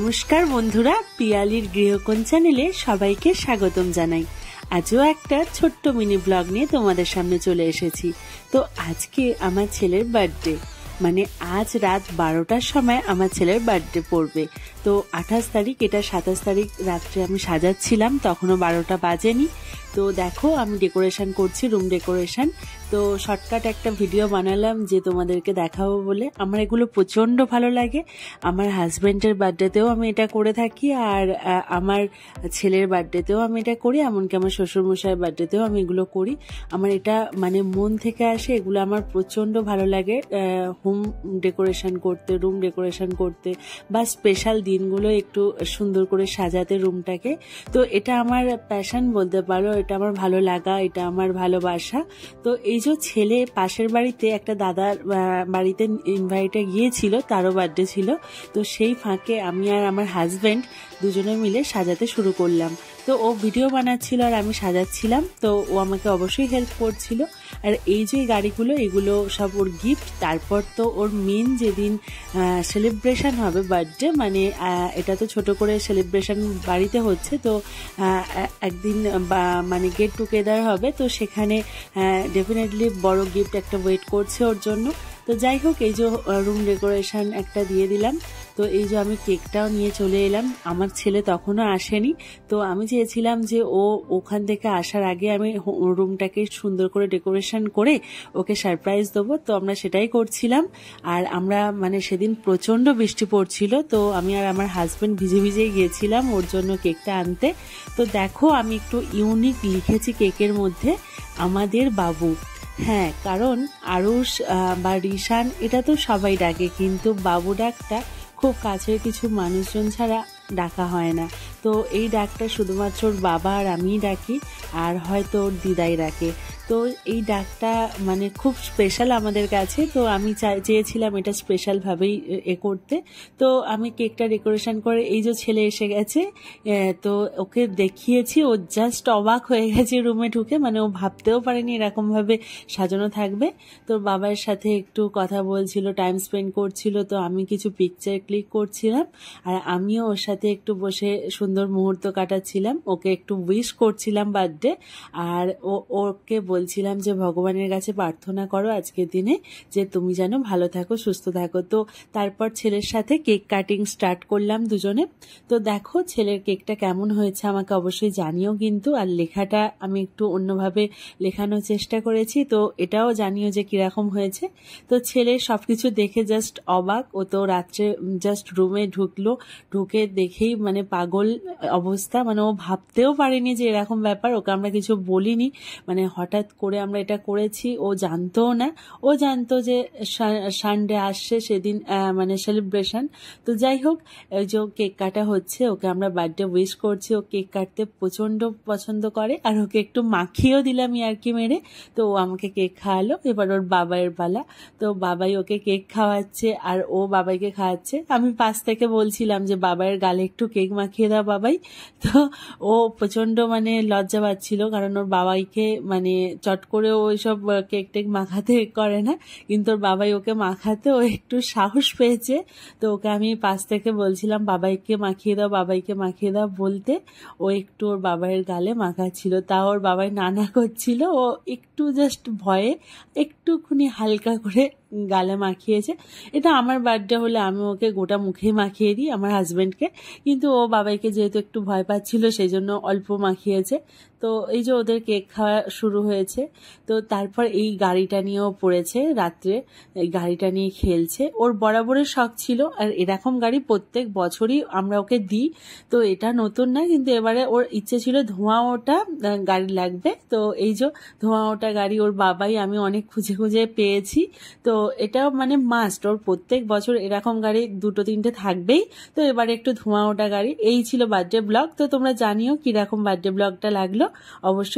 নমস্কার বন্ধুরা, পিয়ালির গৃহকোণ চ্যানেলে সবাইকে স্বাগতম জানাই। আজও একটা ছোট্ট মিনি ব্লগ নিয়ে তোমাদের সামনে চলে এসেছি। তো আজকে আমার ছেলের বার্থডে, মানে আজ রাত 12টার সময় আমার ছেলের বার্থডে পড়বে। তো 28 তারিখ, এটা 27 তারিখ রাত্রে আমি সাজাচ্ছিলাম, তখনও 12টা বাজেনি। তো দেখো আমি ডেকোরেশন করছি, রুম ডেকোরেশন। তো শর্টকাট একটা ভিডিও বানালাম যে তোমাদেরকে দেখাবো বলে। আমার এগুলো প্রচণ্ড ভালো লাগে। আমার হাজব্যান্ডের বার্থডেতেও আমি এটা করে থাকি, আর আমার ছেলের বার্থডেতেও আমি এটা করি, এমনকি আমার শ্বশুরমশাইয়ের বার্থডেতেও আমি এগুলো করি। আমার এটা মানে মন থেকে আসে, এগুলো আমার প্রচণ্ড ভালো লাগে। হোম ডেকোরেশন করতে, রুম ডেকোরেশন করতে, বা স্পেশাল দিনগুলো একটু সুন্দর করে সাজাতে রুমটাকে। তো এটা আমার প্যাশন বলতে পারো, এটা আমার ভালো লাগা, এটা আমার ভালোবাসা। তো এই যে ছেলে পাশের বাড়িতে একটা দাদার বাড়িতে ইনভাইটে গিয়েছিল, তারও বার্থডে ছিল। তো সেই ফাঁকে আমি আর আমার হাজব্যান্ড দুজনে মিলে সাজাতে শুরু করলাম। তো ও ভিডিও বানাচ্ছিল আর আমি সাজাচ্ছিলাম, তো ও আমাকে অবশ্যই হেল্প করছিল। আর এই যে গাড়িগুলো, এগুলো সব ওর গিফট। তারপর তো ওর মেন যেদিন সেলিব্রেশন হবে বার্থডে, মানে এটা তো ছোট করে সেলিব্রেশন বাড়িতে হচ্ছে, তো একদিন মানে গেট টুগেদার হবে, তো সেখানে ডেফিনেটলি বড় গিফট একটা ওয়েট করছে ওর জন্য। তো যাই হোক, এই যে রুম ডেকোরেশন একটা দিয়ে দিলাম। তো এই যে আমি কেকটাও নিয়ে চলে এলাম। আমার ছেলে তখনও আসেনি, তো আমি চেয়েছিলাম যে ও ওখান থেকে আসার আগে আমি রুমটাকে সুন্দর করে ডেকোরেশন করে ওকে সারপ্রাইজ দেবো। তো আমরা সেটাই করছিলাম। আর আমরা মানে সেদিন প্রচণ্ড বৃষ্টি পড়ছিল, তো আমি আর আমার হাজব্যান্ড ভিজে ভিজেই গিয়েছিলাম ওর জন্য কেকটা আনতে। তো দেখো আমি একটু ইউনিক লিখেছি কেকের মধ্যে, আমাদের বাবু। হ্যাঁ, কারণ আরুষ বা রিশান এটা তো সবাই ডাকে, কিন্তু বাবু ডাকটা খুব কাছের কিছু মানুষজন ছাড়া ডাকা হয় না। তো এই ডাকটা শুধুমাত্র ওর বাবা আর আমিই ডাকি, আর হয়তো ওর দিদাই ডাকে। তো এই ডাকটা মানে খুব স্পেশাল আমাদের কাছে। তো আমি চেয়েছিলাম এটা স্পেশালভাবেই করতে। তো আমি কেকটা ডেকোরেশন করে, এই যে ছেলে এসে গেছে, তো ওকে দেখিয়েছি, ও জাস্ট অবাক হয়ে গেছে রুমে ঢুকে, মানে ও ভাবতেও পারেনি এরকমভাবে সাজানো থাকবে। তো বাবার সাথে একটু কথা বলছিল, টাইম স্পেন্ড করছিল, তো আমি কিছু পিকচার ক্লিক করছিলাম, আর আমিও ওর সাথে একটু বসে সুন্দর মুহূর্ত কাটাচ্ছিলাম, ওকে একটু উইশ করছিলাম বার্থডে। আর ওকে বলছিলাম যে ভগবানের কাছে প্রার্থনা করো আজকের দিনে যে তুমি যেন ভালো থাকো, সুস্থ থাকো। তো তারপর ছেলের সাথে কেক কাটিং স্টার্ট করলাম দুজনে। তো দেখো ছেলের কেকটা কেমন হয়েছে আমাকে অবশ্যই জানিও কিন্তু। আর লেখাটা আমি একটু অন্যভাবে লেখানোর চেষ্টা করেছি, তো এটাও জানিও যে কিরকম হয়েছে। তো ছেলে সবকিছু দেখে জাস্ট অবাক। ও তো রাত্রে জাস্ট রুমে ঢুকলো, ঢুকে দেখেই মানে পাগল অবস্থা, মানে ও ভাবতেও পারেনি যে এরকম ব্যাপার। ওকে আমরা কিছু বলিনি, মানে হঠাৎ করে আমরা এটা করেছি, ও জানতোও না। ও জানতো যে সানডে আসছে, সেদিন মানে সেলিব্রেশন। তো যাই হোক, ওই যে কেক কাটা হচ্ছে, ওকে আমরা বার্থডে উইশ করছি। ও কেক কাটতে প্রচণ্ড পছন্দ করে, আর ওকে একটু মাখিয়েও দিলাম ইয়ার্কি মেরে। তো ও আমাকে কেক খাওয়ালো। এবার ওর বাবাইয়ের পালা। তো বাবাই ওকে কেক খাওয়াচ্ছে, আর ও বাবাইকে খাওয়াচ্ছে। আমি পাশ থেকে বলছিলাম যে বাবাইয়ের গালে একটু কেক মাখিয়ে দাও বাবাই। তো ও প্রচণ্ড মানে লজ্জা পাচ্ছিল, কারণ ওর বাবাইকে মানে চট করে ও ওইসব কেক টেক মাখাতে করে না, কিন্তু ওর বাবাই ওকে মাখাতে ও একটু সাহস পেয়েছে। তো ওকে আমি পাশ থেকে বলছিলাম বাবাইকে মাখিয়ে দাও, বাবাইকে মাখিয়ে দাও বলতে ও একটু ওর বাবাইয়ের গালে মাখাচ্ছিল। তাও ওর বাবাই নানা করছিল, ও একটু জাস্ট ভয়ে একটুখানি হালকা করে গালে মাখিয়েছে। এটা আমার বার্থডে হলে আমি ওকে গোটা মুখেই মাখিয়ে দিই, আমার হাজব্যান্ডকে, কিন্তু ও বাবাইকে যেহেতু একটু ভয় পাচ্ছিল সেই জন্য অল্প মাখিয়েছে। তো এই যে ওদের কেক খাওয়া শুরু হয়েছে। তো তারপর এই গাড়িটা নিয়েও পড়েছে রাত্রে, এই গাড়িটা নিয়ে খেলছে। ওর বরাবরের শখ ছিল, আর এরকম গাড়ি প্রত্যেক বছরই আমরা ওকে দিই। তো এটা নতুন না, কিন্তু এবারে ওর ইচ্ছে ছিল ধোঁয়া ওটা গাড়ি লাগবে। তো এই যে ধোঁয়া ওটা গাড়ি ওর বাবাই, আমি অনেক খুঁজে খুঁজে পেয়েছি। তো এটাও মানে মাস্ট, ওর প্রত্যেক বছর এরকম গাড়ি 2-3টে থাকবেই। তো এবারে একটু ধোঁয়া ওটা গাড়ি। এই ছিল বার্থডে ব্লগ। তো তোমরা জানিও কিরকম বার্থডে ব্লগটা লাগলো অবশ্যই।